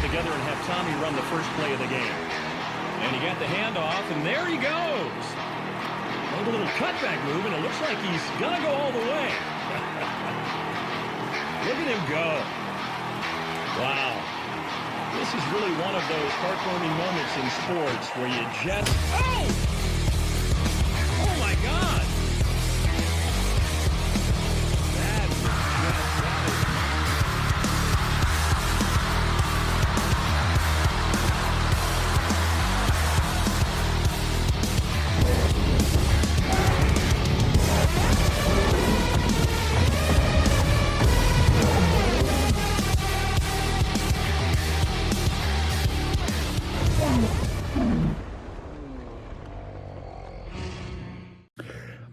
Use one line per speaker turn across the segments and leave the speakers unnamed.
together and have Tommy run the first play of the game. And he got the handoff, and there he goes. A little cutback move, and it looks like he's going to go all the way. Look at him go. Wow. This is really one of those heartwarming moments in sports where you just... Oh! Oh, my God. That is just...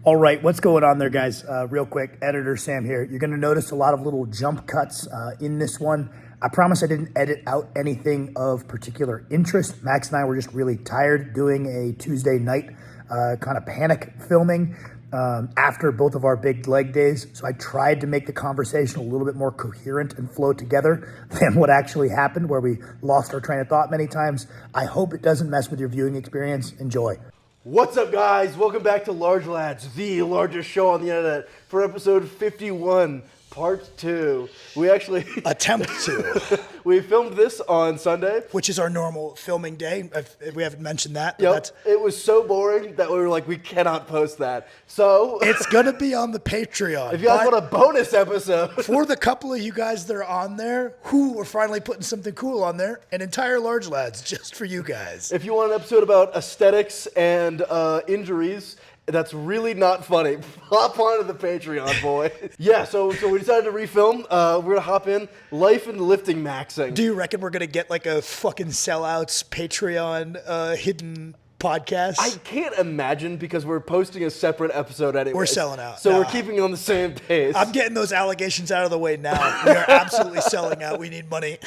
All right, what's going on there, guys? Real quick, Editor Sam here. You're going to notice a lot of little jump cuts in this one. I promise I didn't edit out anything of particular interest. Max and I were just really tired doing a Tuesday night kind of panic filming after both of our big leg days. So I tried to make the conversation a little bit more coherent and flow together than what actually happened, where we lost our train of thought many times. I hope it doesn't mess with your viewing experience. Enjoy.
What's up, guys? Welcome back to Large Lads, the largest show on the internet, for episode 51, part 2. We actually...
Attempt to.
We filmed this on Sunday.
Which is our normal filming day. We haven't mentioned that.
Yep. It was so boring that we were like, we cannot post that. So...
It's going to be on the Patreon.
If you guys want a bonus episode...
For the couple of you guys that are on there, who are finally putting something cool on there, an entire Large Lads just for you guys.
If you want an episode about aesthetics and injuries... That's really not funny. Hop onto the Patreon, boy. Yeah, so we decided to refilm. We're going to hop in. Life and lifting maxing.
Do you reckon we're going to get like a fucking sellouts Patreon hidden podcast?
I can't imagine, because we're posting a separate episode anyway.
We're selling out.
So we're keeping on the same pace.
I'm getting those allegations out of the way now. We are absolutely selling out. We need money.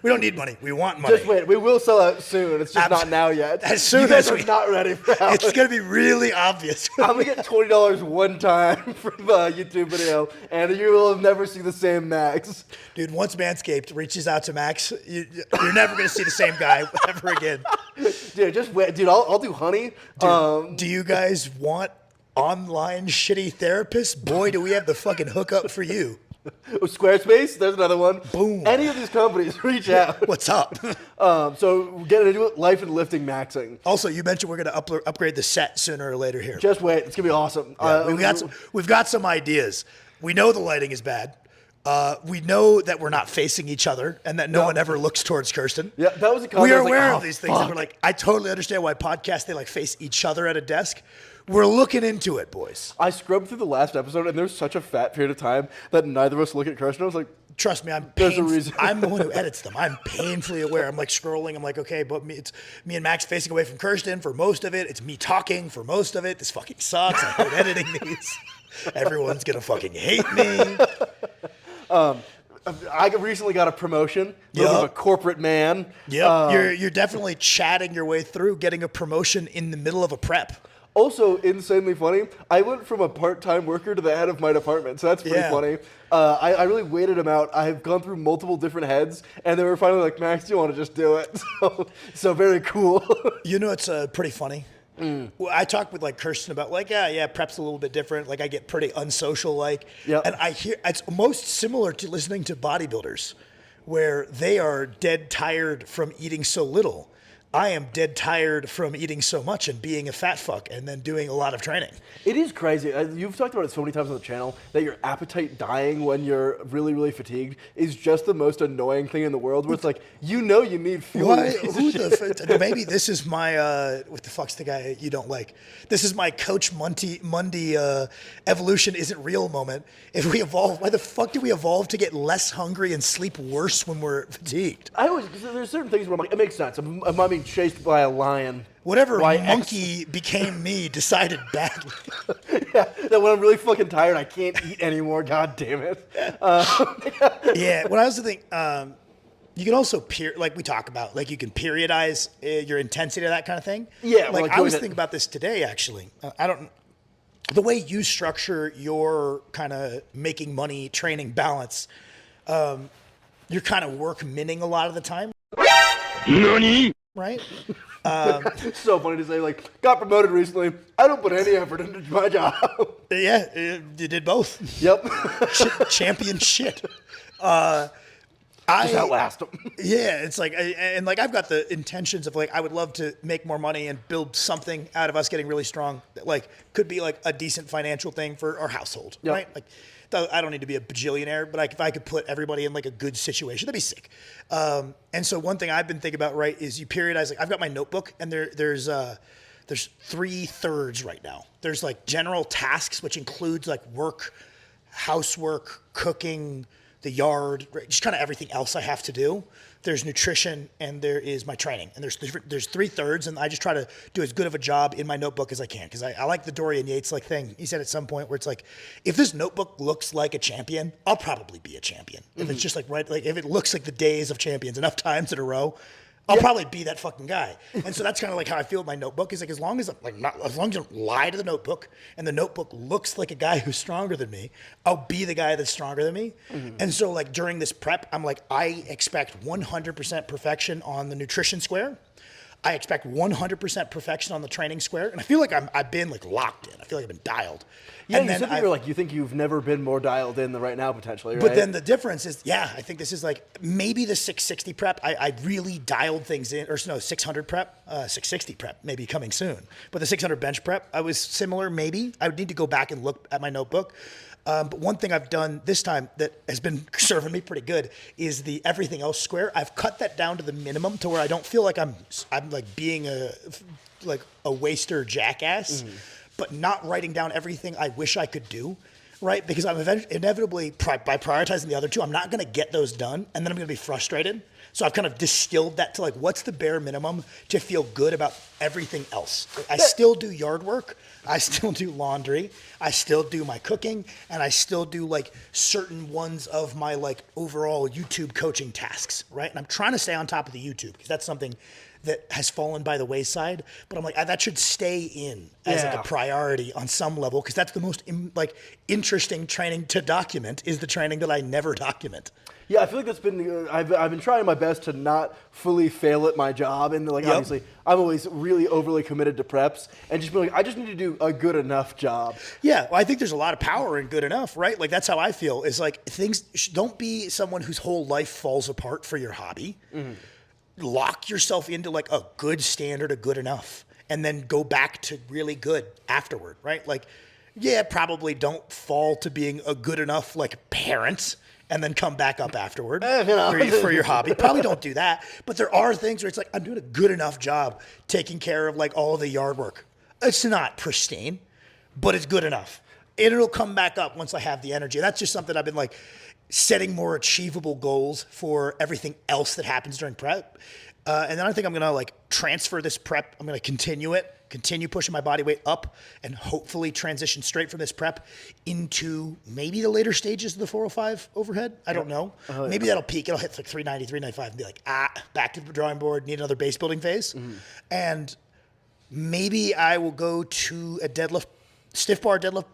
We don't need money. We want money.
Just wait. We will sell out soon. It's just not now yet.
As soon
you guys
as
are not ready for that.
It's going to be really obvious.
I'm going to get $20 one time from a YouTube video, and you will never see the same Max.
Dude, once Manscaped reaches out to Max, you're never going to see the same guy ever again.
Dude, just wait. Dude, I'll do honey.
Dude, do you guys want online shitty therapists? Boy, do we have the fucking hookup for you.
Squarespace, there's another one.
Boom.
Any of these companies, reach out.
What's up?
So we're getting into it, life and lifting maxing.
Also, you mentioned we're going to upgrade the set sooner or later here.
Just wait. It's going to be awesome.
Yeah, we've got some ideas. We know the lighting is bad. We know that we're not facing each other and that no one ever looks towards Kirsten.
Yeah, that was a comment.
We are aware of these things. And we're like, I totally understand why podcasts, they like face each other at a desk. We're looking into it, boys.
I scrubbed through the last episode, and there's such a fat period of time that neither of us look at Kirsten. I was like,
trust me, I'm the one who edits them. I'm painfully aware. I'm like scrolling. I'm like, okay, but it's me and Max facing away from Kirsten for most of it. It's me talking for most of it. This fucking sucks. I hate editing these. Everyone's going to fucking hate me.
I recently got a promotion. Of a corporate man.
Yeah, you're definitely chatting your way through getting a promotion in the middle of a prep.
Also, insanely funny, I went from a part-time worker to the head of my department, so that's pretty funny. I really waited him out. I've gone through multiple different heads, and they were finally like, Max, do you want to just do it? So very cool.
You know, it's pretty funny. Well, I talked with like Kirsten about like, prep's a little bit different. Like I get pretty unsocial like, and I hear it's most similar to listening to bodybuilders where they are dead tired from eating so little. I am dead tired from eating so much and being a fat fuck and then doing a lot of training.
It is crazy. You've talked about it so many times on the channel that your appetite dying when you're really, really fatigued is just the most annoying thing in the world, where it's like, you know you need fuel.
Maybe this is my, what the fuck's the guy you don't like? This is my Coach Mundy evolution isn't real moment. If we evolve, why the fuck do we evolve to get less hungry and sleep worse when we're fatigued?
There's certain things where I'm like, it makes sense. I'm not being chased by a lion.
Whatever monkey became me decided badly.
Yeah, that when I'm really fucking tired, I can't eat anymore. God damn it.
Yeah, what I also think, you can also like we talk about, like you can periodize your intensity of that kind of thing.
Yeah,
like I was thinking about this today actually. The way you structure your kind of making money training balance. you're kind of work minning a lot of the time.
NANI?
Right?
It's so funny to say, like, got promoted recently. I don't put any effort into my job.
Yeah, you did both.
Yep.
Champion shit.
Just outlast them.
Yeah, it's like, and like I've got the intentions of like I would love to make more money and build something out of us getting really strong. That like could be like a decent financial thing for our household,
Yep.
right? Like, I don't need to be a bajillionaire, but if I could put everybody in like a good situation, that'd be sick. And so one thing I've been thinking about, right, is you periodize. Like I've got my notebook, and there's 3/3 right now. There's like general tasks, which includes like work, housework, cooking, the yard, right, just kind of everything else I have to do. There's nutrition, and there is my training, and there's 3/3, and I just try to do as good of a job in my notebook as I can, because I like the Dorian Yates like thing. He said at some point where it's like, if this notebook looks like a champion, I'll probably be a champion. If it's just like right, like if it looks like the days of champions enough times in a row, I'll probably be that fucking guy. And so that's kind of like how I feel with my notebook. Is like as long as I'm like not, as long as I don't lie to the notebook and the notebook looks like a guy who's stronger than me, I'll be the guy that's stronger than me. And so like during this prep, I'm like, I expect 100% perfection on the nutrition square. I expect 100% perfection on the training square, and I feel like I've been like locked in. I feel like I've been dialed.
Yeah,
and
you said you think you've never been more dialed in than right now, potentially, right?
But then the difference is, yeah, I think this is like maybe the 660 prep. I really dialed things in, or no, 600 prep, 660 prep, maybe coming soon. But the 600 bench prep, I was similar, maybe. I would need to go back and look at my notebook. But one thing I've done this time that has been serving me pretty good is the everything else square. I've cut that down to the minimum to where I don't feel like I'm like being a waster jackass, but not writing down everything I wish I could do, right? Because I'm inevitably, by prioritizing the other two, I'm not going to get those done, and then I'm going to be frustrated. So I've kind of distilled that to like, what's the bare minimum to feel good about everything else? I still do yard work. I still do laundry. I still do my cooking, and I still do like certain ones of my like overall YouTube coaching tasks, right? And I'm trying to stay on top of the YouTube because that's something that has fallen by the wayside. But I'm like, that should stay in as like a priority on some level, because that's the most interesting training to document, is the training that I never document.
Yeah, I feel like that's been. I've been trying my best to not fully fail at my job, and like obviously, I'm always really overly committed to preps, and just be like, I just need to do a good enough job.
Yeah, well, I think there's a lot of power in good enough, right? Like that's how I feel. Is like things don't be someone whose whole life falls apart for your hobby. Lock yourself into like a good standard, a good enough, and then go back to really good afterward, right? Like, yeah, probably don't fall to being a good enough like parent, and then come back up afterward for your hobby. Probably don't do that. But there are things where it's like, I'm doing a good enough job taking care of like all the yard work. It's not pristine, but it's good enough. It'll come back up once I have the energy. That's just something I've been like setting more achievable goals for everything else that happens during prep. And then I think I'm going to like transfer this prep. I'm going to continue pushing my body weight up, and hopefully transition straight from this prep into maybe the later stages of the 405 overhead. I don't know. Maybe that'll peak. It'll hit like 390, 395 and be like, back to the drawing board, need another base building phase. And maybe I will go to a deadlift, stiff bar deadlift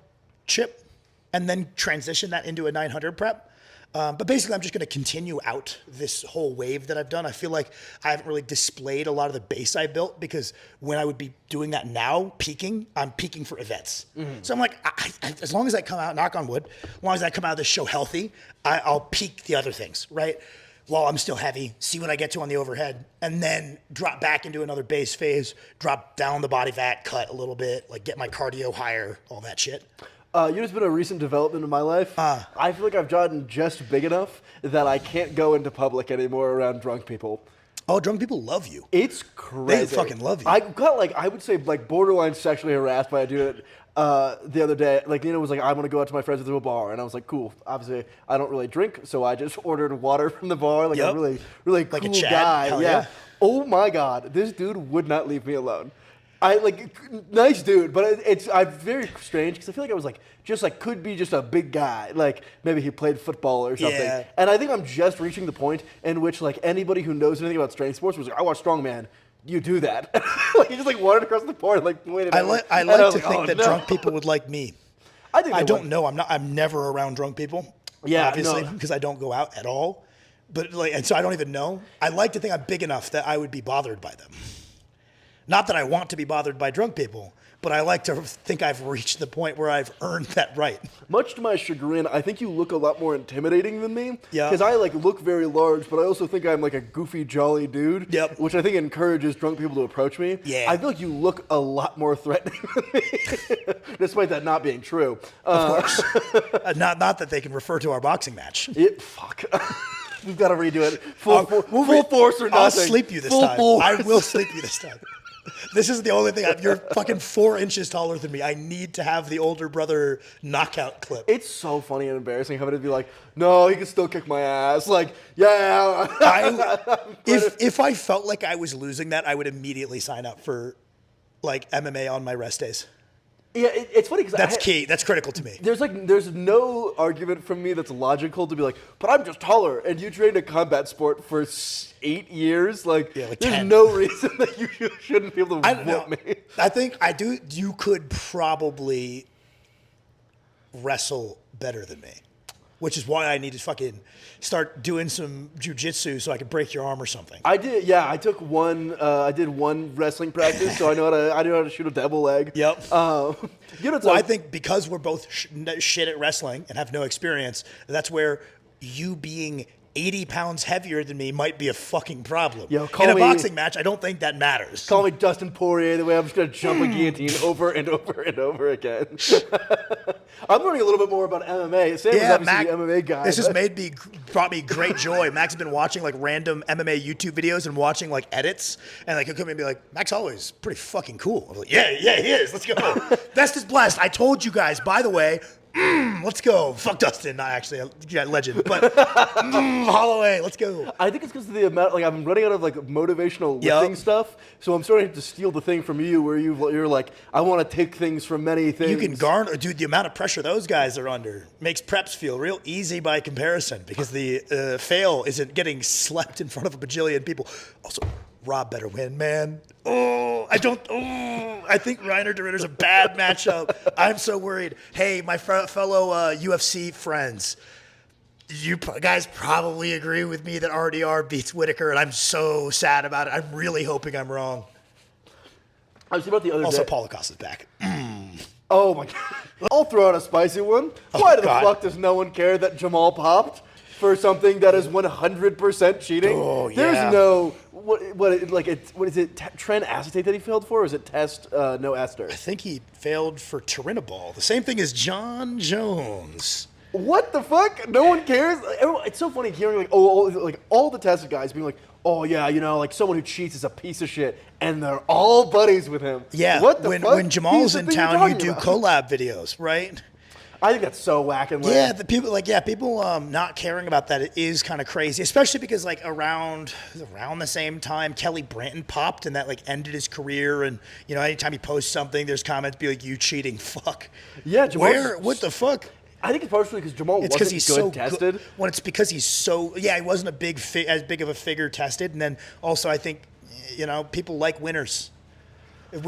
chip, and then transition that into a 900 prep. But basically, I'm just going to continue out this whole wave that I've done. I feel like I haven't really displayed a lot of the base I built, because when I would be doing that now, I'm peaking for events. So I'm like, as long as I come out, knock on wood, as long as I come out of this show healthy, I'll peak the other things, right? While I'm still heavy, see what I get to on the overhead, and then drop back into another base phase, drop down the body fat, cut a little bit, like get my cardio higher, all that shit.
You know what's been a recent development in my life? I feel like I've gotten just big enough that I can't go into public anymore around drunk people.
Oh, drunk people love you.
It's crazy.
They fucking love you.
I got like, I would say like borderline sexually harassed by a dude the other day. Like Nina was like, I want to go out to my friends to a bar, and I was like, cool. Obviously, I don't really drink, so I just ordered water from the bar. Like a really like cool
a Chad.
guy.
Hell yeah.
Oh my god, this dude would not leave me alone. I like nice dude, but I'm very strange because I feel like I was like could be just a big guy, like maybe he played football or something.
Yeah.
And I think I'm just reaching the point in which like anybody who knows anything about strength sports was like, I watch strongman. You do that. Like he just like wandered across the board, like waited.
I like to think that drunk people would like me. I don't know. I'm never around drunk people.
Yeah,
obviously, because I don't go out at all. But like, and so I don't even know. I like to think I'm big enough that I would be bothered by them. Not that I want to be bothered by drunk people, but I like to think I've reached the point where I've earned that right.
Much to my chagrin, I think you look a lot more intimidating than me.
Yeah.
Because I like look very large, but I also think I'm like a goofy, jolly dude.
Yep.
Which I think encourages drunk people to approach me.
Yeah.
I feel like you look a lot more threatening than me, despite that not being true.
Of course. Not that they can refer to our boxing match.
Fuck. We've got to redo it. Full force or nothing.
I'll sleep you this
Full
time.
force.
I will sleep you this time. This is the only thing. You're fucking 4 inches taller than me. I need to have the older brother knockout clip.
It's so funny and embarrassing having to be like, no, he can still kick my ass. Like, yeah.
If I felt like I was losing that, I would immediately sign up for like MMA on my rest days.
Yeah, it's funny because
That's key. That's critical to me.
There's no argument from me that's logical to be like, but I'm just taller, and you trained a combat sport for 8 years. Like,
like
there's
10.
no reason that you shouldn't be able to whoop me.
I think I do. You could probably wrestle better than me, which is why I need to fucking start doing some jujitsu so I can break your arm or something.
I did. Yeah, I took one. I did one wrestling practice, so I know how to shoot a devil leg.
Yep.
You know,
Well, I think because we're both shit at wrestling and have no experience, that's where you being 80 pounds heavier than me might be a fucking problem.
Yo,
in a boxing match, I don't think that matters.
Call me Dustin Poirier, the way I'm just going to jump a guillotine over and over and over again. I'm learning a little bit more about MMA. Sam is obviously
Mac,
the MMA guy.
This has brought me great joy. Max has been watching like random MMA YouTube videos and watching like edits, and like he'll come in and be like, Max Holloway's pretty fucking cool. I was like, yeah, he is. Let's go. Best is blessed. I told you guys, by the way. Let's go. Fuck Dustin. Not actually. Yeah, legend. But Holloway, let's go.
I think it's because of the amount, like, I'm running out of, like, motivational lifting stuff. So I'm starting to steal the thing from you where you're like, I want to take things from many things.
You can garner, dude, the amount of pressure those guys are under makes preps feel real easy by comparison because the fail isn't getting slept in front of a bajillion people. Also, Rob better win, man. I think Reiner DeRitter's a bad matchup. I'm so worried. Hey, my fellow UFC friends, you guys probably agree with me that RDR beats Whitaker, and I'm so sad about it. I'm really hoping I'm wrong.
I was about the other
Also,
day.
Paulo Costa's back.
Oh, my God. I'll throw out a spicy one. Why the fuck does no one care that Jamal popped for something that is 100% cheating?
Oh, yeah.
There's no... What is it? Tren acetate that he failed for, or is it test no ester?
I think he failed for Turinabol. The same thing as John Jones.
What the fuck? No one cares. It's so funny hearing like all the tested guys being like, oh yeah, you know, like someone who cheats is a piece of shit, and they're all buddies with him.
Yeah.
What the fuck?
When Jamal's in town, you do
about?
collab videos, right?
I think that's so whack and lame.
Yeah, people not caring about that it is kind of crazy, especially because like around the same time Kelly Branton popped and that like ended his career, and you know anytime he posts something, there's comments be like, you cheating, fuck.
Yeah,
what the fuck?
I think it's partially because Jamal wasn't
he's
good
so
tested.
Well, it's because he's so he wasn't as big of a figure tested, and then also I think people like winners. Like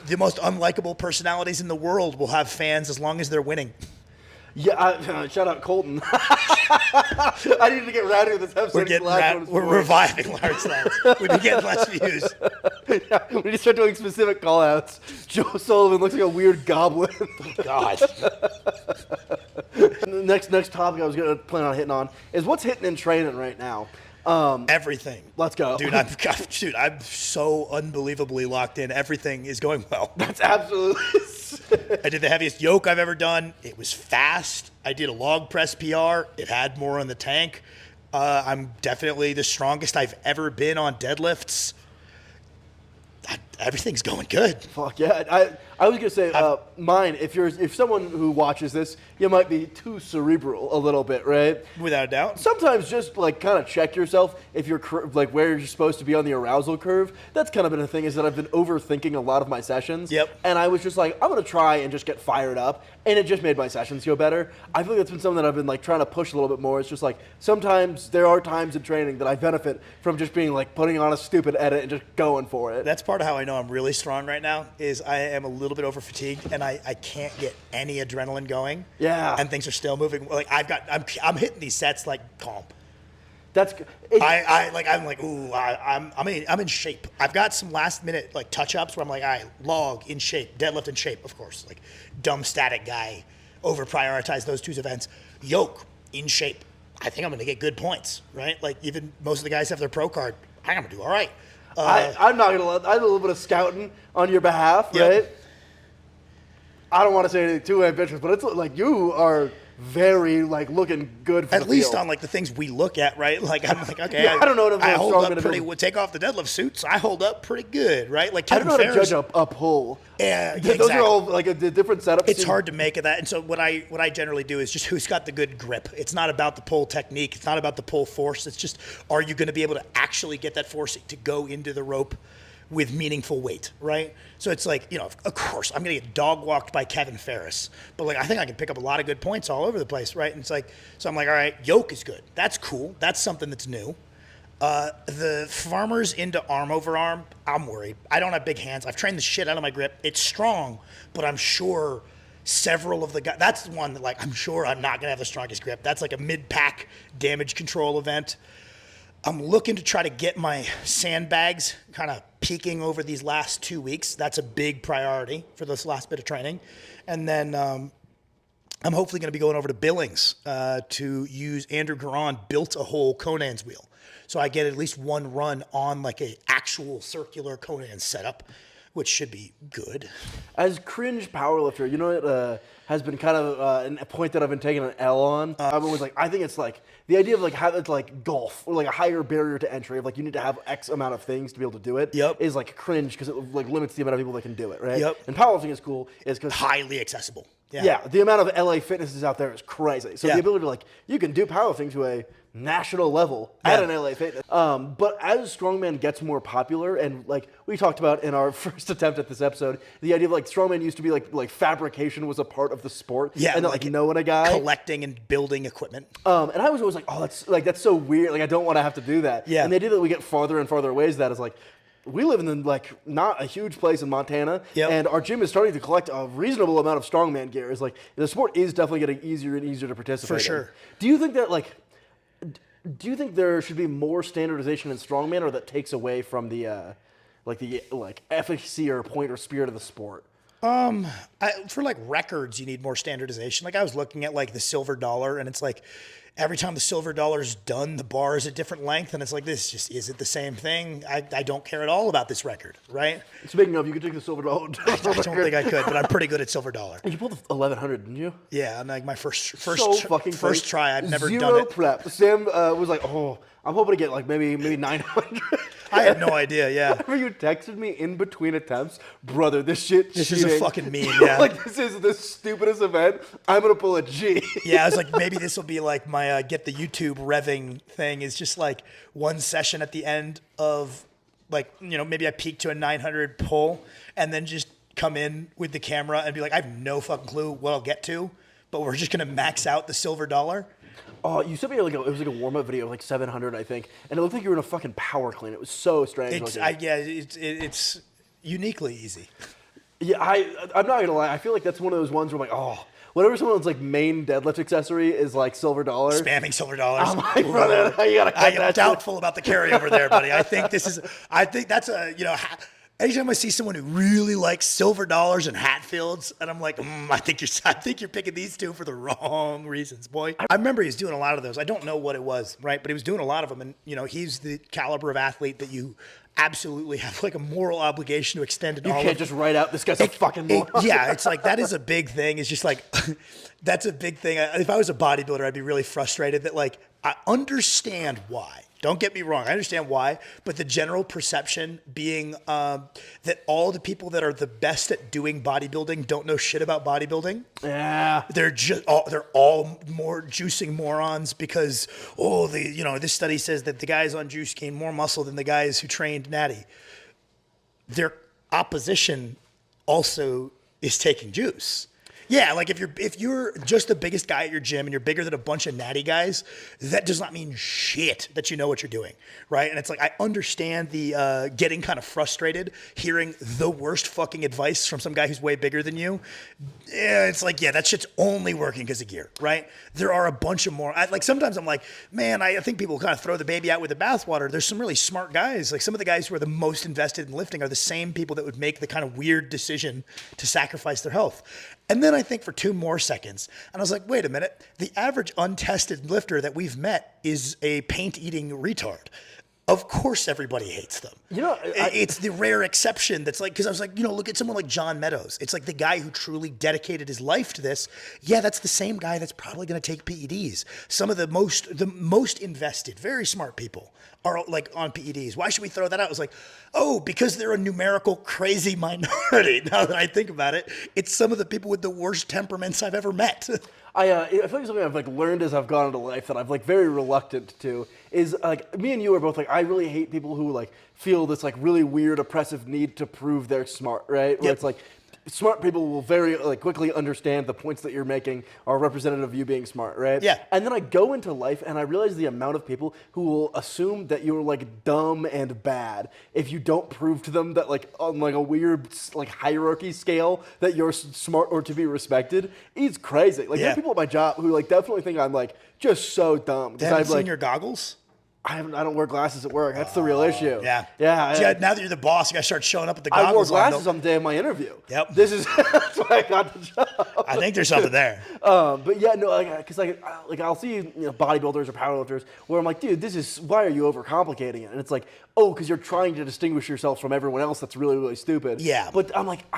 the most unlikable personalities in the world will have fans as long as they're winning.
Yeah, shout out Colton. I need to get rowdy with this episode.
We're reviving Lawrence Lance. We've been getting less views.
Yeah, we need to start doing specific call-outs. Joe Sullivan looks like a weird goblin.
God.
Next topic I was going to plan on hitting on is what's hitting in training right now.
Everything.
Let's go.
Dude, I'm so unbelievably locked in. Everything is going well.
That's absolutely
I did the heaviest yoke I've ever done. It was fast. I did a log press PR. It had more in the tank. I'm definitely the strongest I've ever been on deadlifts. Everything's going good.
Fuck yeah. I was gonna say mine. If someone who watches this, you might be too cerebral a little bit, right?
Without a doubt.
Sometimes just like kind of check yourself if you're like where you're supposed to be on the arousal curve. That's kind of been a thing, is that I've been overthinking a lot of my sessions.
Yep.
And I was just like, I'm gonna try and just get fired up, and it just made my sessions go better. I feel like that's been something that I've been like trying to push a little bit more. It's just like sometimes there are times in training that I benefit from just being like putting on a stupid edit and just going for it.
That's part of how I know I'm really strong right now, is I am a little bit over fatigued and I can't get any adrenaline going.
Yeah.
And things are still moving. Like I'm hitting these sets like calm.
That's
I'm like, ooh, I'm in shape. I've got some last minute like touch ups where I'm like, all right, log in shape, deadlift in shape, of course. Like dumb static guy, over prioritize those two events. Yoke in shape. I think I'm gonna get good points, right? Like even most of the guys have their pro card. I'm gonna do all right.
I'm not gonna let. I did a little bit of scouting on your behalf,
Yep.
right? I don't want to say anything too ambitious, but it's like you are very like looking good for
At
the
least
field.
on like the things we look at, right? Like I'm like, okay,
Yeah, I don't know what
I
I'm
hold
strong
up
gonna
pretty.
do.
We'll take off the deadlift suits. I hold up pretty good, right? Like
I don't
Kevin
know how to
Ferris.
judge a pull.
Yeah,
Those
exactly.
are all like a different setup.
It's hard to make of that. And so what I generally do is just who's got the good grip. It's not about the pull technique. It's not about the pull force. It's just, are you going to be able to actually get that force to go into the rope with meaningful weight, right? So it's like, of course, I'm going to get dog walked by Kevin Ferris, but like I think I can pick up a lot of good points all over the place, right? And it's like, so I'm like, all right, yoke is good. That's cool. That's something that's new. The farmers into arm over arm, I'm worried. I don't have big hands. I've trained the shit out of my grip. It's strong, but I'm sure several of the guys, that's the one that like, I'm sure I'm not going to have the strongest grip. That's like a mid-pack damage control event. I'm looking to try to get my sandbags kind of peaking over these last 2 weeks. That's a big priority for this last bit of training. And then I'm hopefully going to be going over to Billings to use Andrew Garon built a whole Conan's wheel. So I get at least one run on like a actual circular Conan setup, which should be good.
As cringe powerlifter, you know what has been kind of a point that I've been taking an L on? I'm always like, I think it's like the idea of like how it's like golf or like a higher barrier to entry of like you need to have X amount of things to be able to do it.
Yep.
Is like cringe because it like limits the amount of people that can do it, right?
Yep.
And powerlifting is cool is because
Highly accessible.
yeah, the amount of LA fitnesses out there is crazy. So
Yeah.
the ability to like you can do powerlifting to a national level at an LA fitness. But as strongman gets more popular, and like we talked about in our first attempt at this episode, the idea of like strongman used to be like fabrication was a part of the sport.
Yeah,
and that like knowing a guy,
collecting and building equipment.
and I was always like, oh, that's so weird. Like I don't want to have to do that.
Yeah.
And the idea that we get farther and farther away is that is like. We live in like not a huge place in Montana,
Yep.
and our gym is starting to collect a reasonable amount of strongman gear. It's like the sport is definitely getting easier and easier to participate
For
in.
sure.
Do you think that like, do you think there should be more standardization in strongman, or that takes away from the efficacy or point or spirit of the sport?
For like records, you need more standardization. Like I was looking at like the silver dollar, and it's like every time the silver dollar's done, the bar is a different length, and it's like this just isn't the same thing. I don't care at all about this record, right?
Speaking of, you could take the silver dollar.
I don't think I could, but I'm pretty good at silver dollar.
You pulled the 1100, didn't you?
Yeah, and like my first
So fucking funny.
try, I've never
Zero
done it.
prep. Sam was like, oh, I'm hoping to get like maybe 900.
I had no idea. Yeah,
Whenever you texted me in between attempts, brother, this shit
this
cheating.
is a fucking meme. Yeah,
Like this is the stupidest event. I'm gonna pull a G.
yeah. I was like, maybe this will be like my get the YouTube revving thing. Is just like one session at the end of like maybe I peak to a 900 pull, and then just come in with the camera and be like, I have no fucking clue what I'll get to, but we're just gonna max out the silver dollar.
Oh, you sent me like it was like a warm up video of like 700, I think, and it looked like you were in a fucking power clean. It was so strange.
It's uniquely easy.
Yeah, I'm not gonna lie. I feel like that's one of those ones where I'm like, oh, whatever someone's like main deadlift accessory is like silver dollar.
Spamming silver dollars.
I'm like, brother, you gotta cut
I am
that
doubtful about the carryover there, buddy. I think that's a anytime I see someone who really likes silver dollars and Hatfields, and I'm like, I think you're picking these two for the wrong reasons, boy. I remember he was doing a lot of those. I don't know what it was, right? But he was doing a lot of them, and he's the caliber of athlete that you absolutely have like a moral obligation to extend it.
You can't just write out this guy's a fucking moron.
Yeah, it's like that is a big thing. It's just like that's a big thing. If I was a bodybuilder, I'd be really frustrated that like I understand why. Don't get me wrong. I understand why, but the general perception being that all the people that are the best at doing bodybuilding don't know shit about bodybuilding.
Yeah,
they're all more juicing morons because this study says that the guys on juice gain more muscle than the guys who trained natty. Their opposition also is taking juice. Yeah, like if you're just the biggest guy at your gym and you're bigger than a bunch of natty guys, that does not mean shit that you know what you're doing, right? And it's like I understand the getting kind of frustrated hearing the worst fucking advice from some guy who's way bigger than you. Yeah, it's like, yeah, that shit's only working because of gear, right? There are a bunch of more. Like sometimes I'm like, man, I think people kind of throw the baby out with the bathwater. There's some really smart guys. Like some of the guys who are the most invested in lifting are the same people that would make the kind of weird decision to sacrifice their health. And then I think for 2 more seconds, and I was like, wait a minute, the average untested lifter that we've met is a paint-eating retard. Of course everybody hates them. You know, it's the rare exception that's like, because I was like, look at someone like John Meadows. It's like the guy who truly dedicated his life to this. Yeah, that's the same guy that's probably going to take PEDs. Some of the most invested, very smart people are like on PEDs. Why should we throw that out? I was like, oh, because they're a numerical crazy minority. Now that I think about it, it's some of the people with the worst temperaments I've ever met.
I feel like something I've like learned as I've gone into life that I've like very reluctant to is like me and you are both like I really hate people who like feel this like really weird oppressive need to prove they're smart, right? Where it's like smart people will very like quickly understand the points that you're making are representative of you being smart, right?
Yeah.
And then I go into life and I realize the amount of people who will assume that you're like dumb and bad if you don't prove to them that like on like a weird like hierarchy scale that you're smart or to be respected is crazy. Like there are people at my job who like definitely think I'm like just so dumb.
Have you seen your goggles?
I don't wear glasses at work. That's the real issue.
Yeah.
Yeah.
Now that you're the boss, you gotta start showing up with the goggles.
I wore glasses on the day of my interview.
Yep.
This is that's why I got the job.
I think there's something there.
But yeah, no, because like I'll see bodybuilders or powerlifters where I'm like, dude, why are you overcomplicating it? And it's like, oh, because you're trying to distinguish yourself from everyone else. That's really, really stupid.
Yeah.
But I'm like,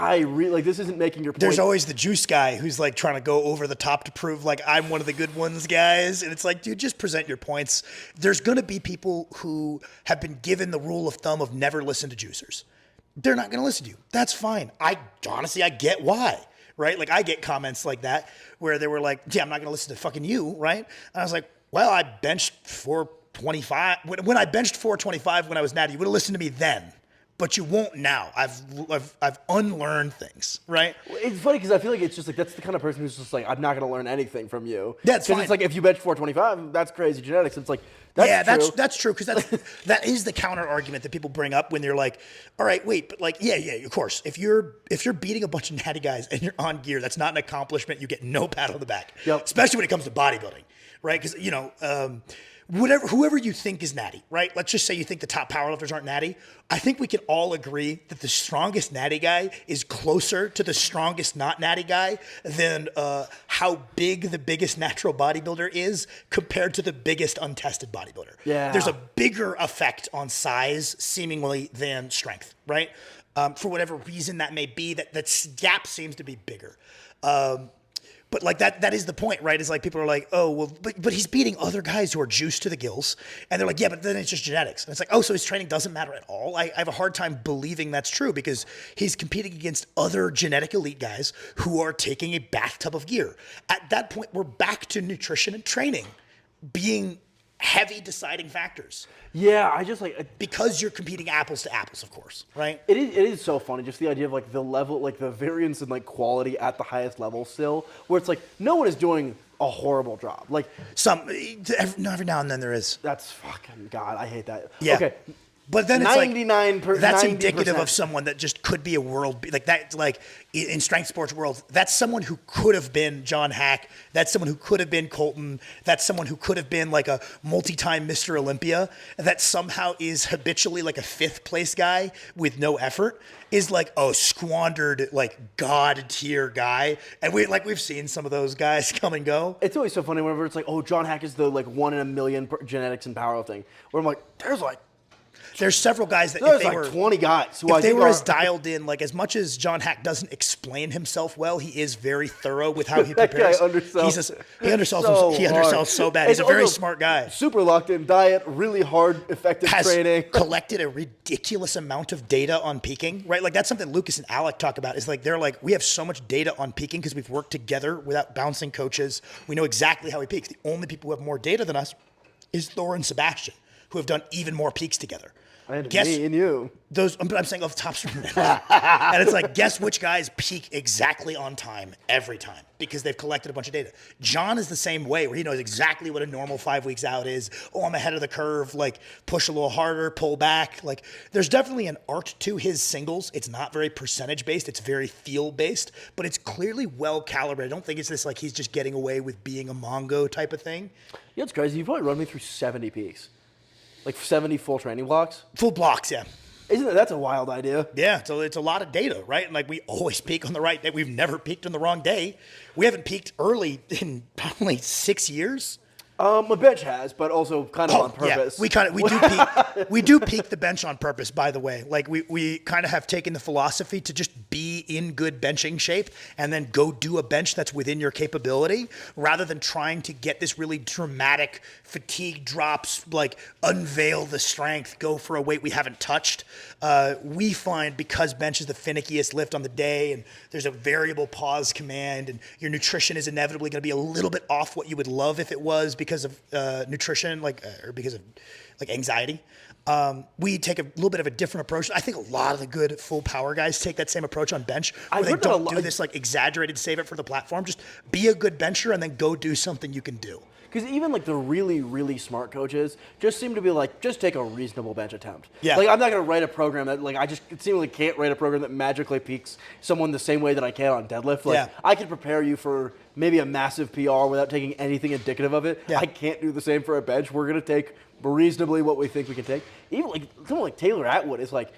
this isn't making your point.
There's always the juice guy who's like trying to go over the top to prove like I'm one of the good ones, guys. And it's like, dude, just present your points. There's gonna be people who have been given the rule of thumb of never listen to juicers. They're not gonna listen to you. That's fine. Honestly, I get why. Right? Like I get comments like that where they were like, yeah, I'm not gonna listen to fucking you, right? And I was like, well, I benched 425. When I benched 425 when I was natty, you would have listened to me then. But you won't now. I've unlearned things, right?
It's funny because I feel like it's just like that's the kind of person who's just like, I'm not going to learn anything from you.
That's fine.
It's like if you bench 425, that's crazy genetics. It's like
that's true because that is the counter argument that people bring up when they're like, all right, wait, but like yeah, of course, if you're beating a bunch of natty guys and you're on gear, that's not an accomplishment. You get no pat on the back, especially when it comes to bodybuilding, right? Because whoever you think is natty, right? Let's just say you think the top powerlifters aren't natty. I think we can all agree that the strongest natty guy is closer to the strongest not natty guy than how big the biggest natural bodybuilder is compared to the biggest untested bodybuilder.
Yeah.
There's a bigger effect on size seemingly than strength, right? For whatever reason that may be, that gap seems to be bigger. But like that is the point, right? Is like people are like, oh, well, but he's beating other guys who are juiced to the gills. And they're like, yeah, but then it's just genetics. And it's like, oh, so his training doesn't matter at all? I have a hard time believing that's true because he's competing against other genetic elite guys who are taking a bathtub of gear. At that point, we're back to nutrition and training being heavy deciding factors.
Yeah, I just like
because you're competing apples to apples, of course, right?
It is so funny, just the idea of like the level, like the variance in like quality at the highest level still, where it's like no one is doing a horrible job. Like
every now and then there is.
That's fucking God. I hate that.
Yeah.
Okay.
But then it's
99%.
That's
90%.
indicative of someone that just could be a world like that. Like in strength sports world, that's someone who could have been John Hack. That's someone who could have been Colton. That's someone who could have been like a multi-time Mr. Olympia. That somehow is habitually like a 5th place guy with no effort. Is like a squandered like god tier guy, and we've seen some of those guys come and go.
It's always so funny whenever it's like, oh, John Hack is the like 1 in a million genetics and powerlifting. Where I'm like,
there's several guys that
there's like 20 guys who
if they were as dialed in, like as much as John Hack doesn't explain himself well, he is very thorough with how he prepares.
That guy undersells.
He undersells so bad. He's a very smart guy.
Super locked in diet, really hard, effective training.
Collected a ridiculous amount of data on peaking, right? Like that's something Lucas and Alec talk about. Is like they're like we have so much data on peaking because we've worked together without bouncing coaches. We know exactly how he peaks. The only people who have more data than us is Thor and Sebastian, who have done even more peaks together.
And
guess
me and you.
those. I'm saying of top strongmen, and it's like, guess which guys peak exactly on time every time because they've collected a bunch of data. John is the same way, where he knows exactly what a normal 5 weeks out is. Oh, I'm ahead of the curve. Like push a little harder, pull back. Like there's definitely an art to his singles. It's not very percentage based. It's very feel based, but it's clearly well calibrated. I don't think it's this like he's just getting away with being a Mongo type of thing.
Yeah, it's crazy. You've probably run me through 70 peaks. Like 70 full training blocks?
Full blocks, yeah.
That's a wild idea?
Yeah, so it's a lot of data, right? And like we always peak on the right day. We've never peaked on the wrong day. We haven't peaked early in probably 6 years.
My bench has, but also kind of on purpose.
Yeah, we do peak the bench on purpose, by the way. Like we kind of have taken the philosophy to just be in good benching shape and then go do a bench that's within your capability rather than trying to get this really dramatic fatigue drops, like unveil the strength, go for a weight we haven't touched. We find because bench is the finickiest lift on the day and there's a variable pause command and your nutrition is inevitably going to be a little bit off what you would love if it was because of nutrition, or because of anxiety. We take a little bit of a different approach. I think a lot of the good full power guys take that same approach on bench, where they don't do this like exaggerated save it for the platform. Just be a good bencher and then go do something you can do.
Because even like the really, really smart coaches just seem to be like, just take a reasonable bench attempt.
Yeah.
Like I'm not going to write a program that it seems like can't write a program that magically peaks someone the same way that I can on deadlift. Like I can prepare you for maybe a massive PR without taking anything indicative of it. Yeah. I can't do the same for a bench. We're going to take reasonably what we think we can take. Even like someone like Taylor Atwood is like,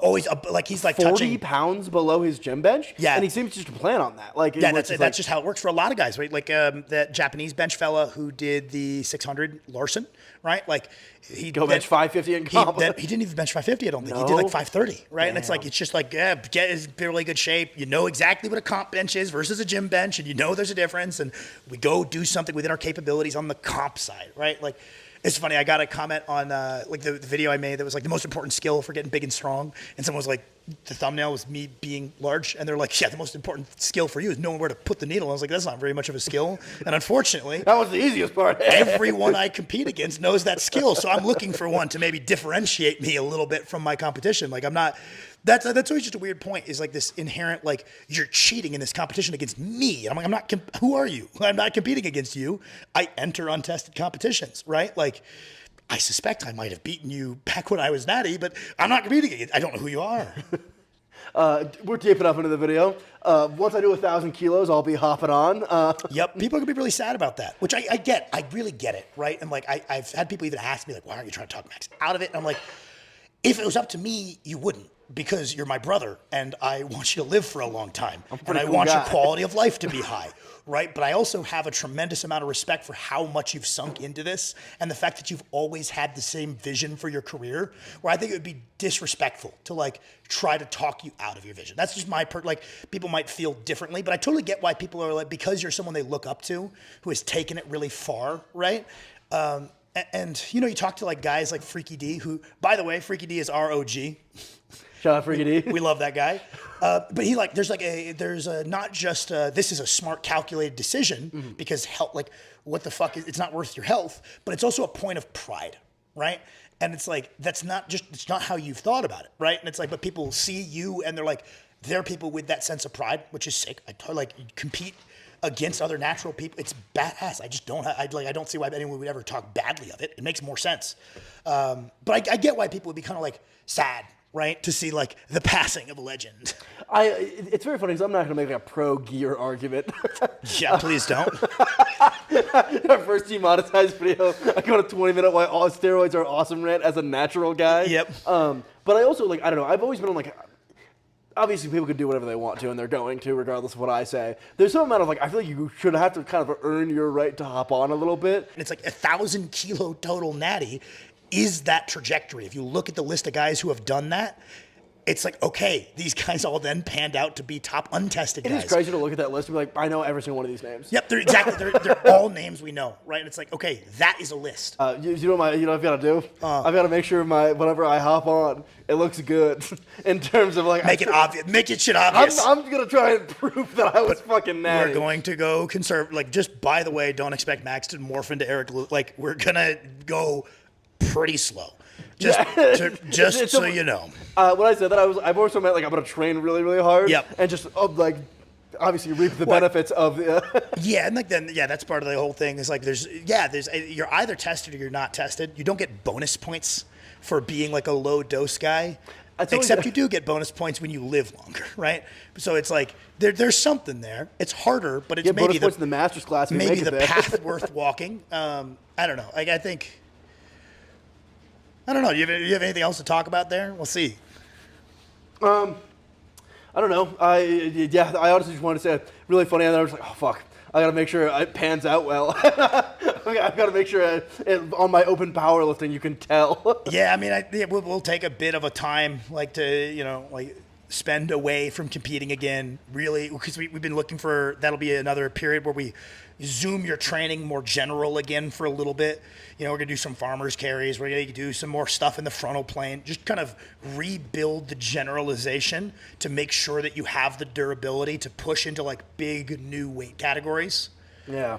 always like he's like
40
touching
pounds below his gym bench. Yeah, and he seems just to plan on that. Like
that's just how it works for a lot of guys, right? Like that Japanese bench fella who did the 600 Larson, right? Like he
bench 550 in comp.
He didn't even bench 550. I don't think he did like 530, right? Damn. And it's like it's just like get in really good shape. You know exactly what a comp bench is versus a gym bench, and you know there's a difference. And we go do something within our capabilities on the comp side, right? Like. It's funny, I got a comment on like the video I made that was like the most important skill for getting big and strong. And someone was like, the thumbnail was me being large. And they're like, yeah, the most important skill for you is knowing where to put the needle. And I was like, that's not very much of a skill. And unfortunately,
that was the easiest part.
Everyone I compete against knows that skill. So I'm looking for one to maybe differentiate me a little bit from my competition. Like I'm not, that's always just a weird point is like this inherent, like you're cheating in this competition against me. And I'm like, who are you? I'm not competing against you. I enter untested competitions, right? Like I suspect I might have beaten you back when I was natty, but I'm not competing against, I don't know who you are.
We're deeping up into the video. Once I do 1,000 kilos, I'll be hopping on.
Yep, people are gonna be really sad about that, which I get. I really get it, right? And like I've had people even ask me like, why aren't you trying to talk Max out of it? And I'm like, if it was up to me, you wouldn't. Because you're my brother and I want you to live for a long time. And I want your quality of life to be high, right? But I also have a tremendous amount of respect for how much you've sunk into this and the fact that you've always had the same vision for your career, where I think it would be disrespectful to like try to talk you out of your vision. That's just my like people might feel differently, but I totally get why people are like, because you're someone they look up to who has taken it really far, right? And you know, you talk to like guys like Freaky D, who, by the way, Freaky D is our OG.
Shout out Freaky D.
We love that guy. But he like, there's a not just this is a smart calculated decision because health, like what the fuck is, it's not worth your health, but it's also a point of pride, right? And it's like, it's not how you've thought about it, right? And it's like, but people see you and they're like, they're people with that sense of pride, which is sick. Compete against other natural people. It's badass. I just don't, I don't see why anyone would ever talk badly of it. It makes more sense. But I get why people would be kind of like sad, right? To see like the passing of a legend.
It's very funny because I'm not going to make like a pro gear argument.
Yeah, please don't.
Our first demonetized video, I go on a 20-minute why all steroids are awesome rant as a natural guy.
Yep.
But I also like, I don't know, I've always been on like, obviously people can do whatever they want to and they're going to regardless of what I say. There's some amount of like, I feel like you should have to kind of earn your right to hop on a little bit.
And it's like 1,000 kilo total natty is that trajectory. If you look at the list of guys who have done that, it's like, okay, these guys all then panned out to be top untested guys.
It is crazy to look at that list and be like, I know every single one of these names.
Yep, they're all names we know, right? And it's like, okay, that is a list.
You know what I've got to do? I've got to make sure whenever I hop on, it looks good in terms of like...
Make it obvious. Make it shit obvious.
I'm going to try and prove that I was fucking natty.
We're going to go conservative. Like, just by the way, don't expect Max to morph into Eric. Like, we're going to go pretty slow. Just so you know.
When I said that, I've also meant like I'm going to train really, really hard.
Yep.
And just like obviously reap the benefits of the.
Yeah, and like then that's part of the whole thing. Is like there's you're either tested or you're not tested. You don't get bonus points for being like a low dose guy. Except you do get bonus points when you live longer, right? So it's like there's something there. It's harder, but it's maybe
points in the master's class.
Maybe the path worth walking. I don't know. Like I don't know. You have anything else to talk about there? We'll see.
I don't know. I honestly just wanted to say really funny, and then I was like, oh fuck, I gotta make sure it pans out well. I've got to make sure on my open powerlifting you can tell.
Yeah, I mean, we'll take a bit of a time, like to spend away from competing again. Really, because we've been looking for that'll be another period where we zoom your training more general again for a little bit. We're gonna do some farmers carries. We're gonna do some more stuff in the frontal plane. Just kind of rebuild the generalization to make sure that you have the durability to push into like big new weight categories.
Yeah.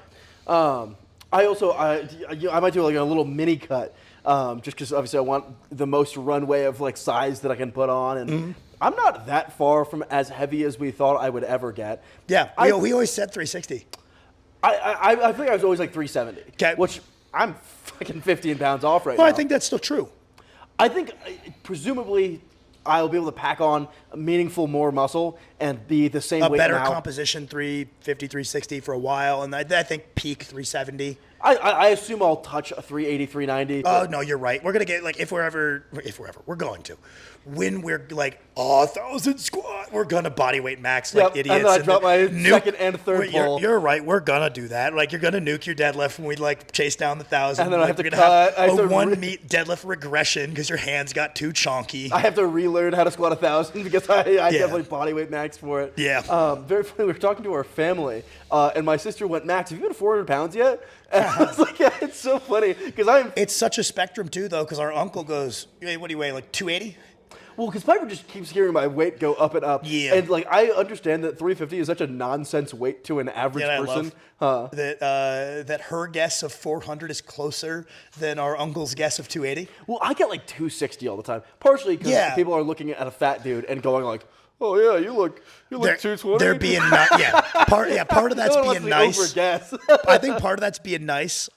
I might do like a little mini cut, just because obviously I want the most runway of like size that I can put on, and I'm not that far from as heavy as we thought I would ever get.
Yeah, we always said 360.
I think I was always like 370, which I'm fucking 15 pounds off right now.
Well, I think that's still true.
I think presumably I'll be able to pack on meaningful more muscle and be the same weight now. A better
composition 350, 360 for a while, and I think peak 370.
I assume I'll touch a 380, 390.
Oh, no, you're right. We're going to get, like, we're going to. When we're like 1,000 squat, we're going to body weight max like idiots.
And then I drop my second and third pull.
You're right. We're going to do that. Like, you're going to nuke your deadlift when we, like, chase down the 1,000.
And then I have to
cut. Have a one-meet deadlift regression because your hands got too chonky.
I have to relearn how to squat 1,000 because I definitely body weight max for it.
Yeah.
Very funny. We were talking to our family, and my sister went, Max, have you been 400 pounds yet? And I was like, yeah, it's so funny because
It's such a spectrum too, though, because our uncle goes, hey, what do you weigh, like 280?
Well, because Piper just keeps hearing my weight go up and up.
Yeah.
And, like, I understand that 350 is such a nonsense weight to an average person.
I love that her guess of 400 is closer than our uncle's guess of 280.
Well, I get, like, 260 all the time. Partially because people are looking at a fat dude and going, like, oh, yeah, you look 220.
They're being nice. Part of that's being nice. I think part of that's being nice.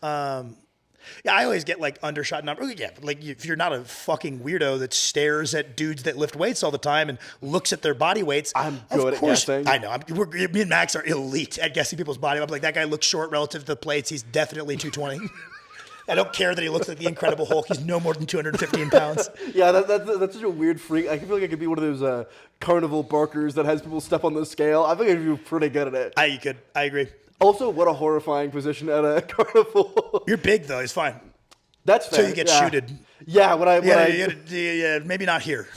I always get like undershot numbers. Yeah, but like if you're not a fucking weirdo that stares at dudes that lift weights all the time and looks at their body weights,
I'm good at guessing.
I know. Me and Max are elite at guessing people's body. I'm like, that guy looks short relative to the plates. He's definitely 220. I don't care that he looks like the Incredible Hulk. He's no more than 215 pounds.
Yeah, that's such a weird freak. I feel like I could be one of those carnival barkers that has people step on the scale. I think I'd be pretty good at it.
I agree.
Also, what a horrifying position at a carnival.
You're big, though. It's fine.
That's fair.
Until you get shooted.
Yeah,
maybe not here.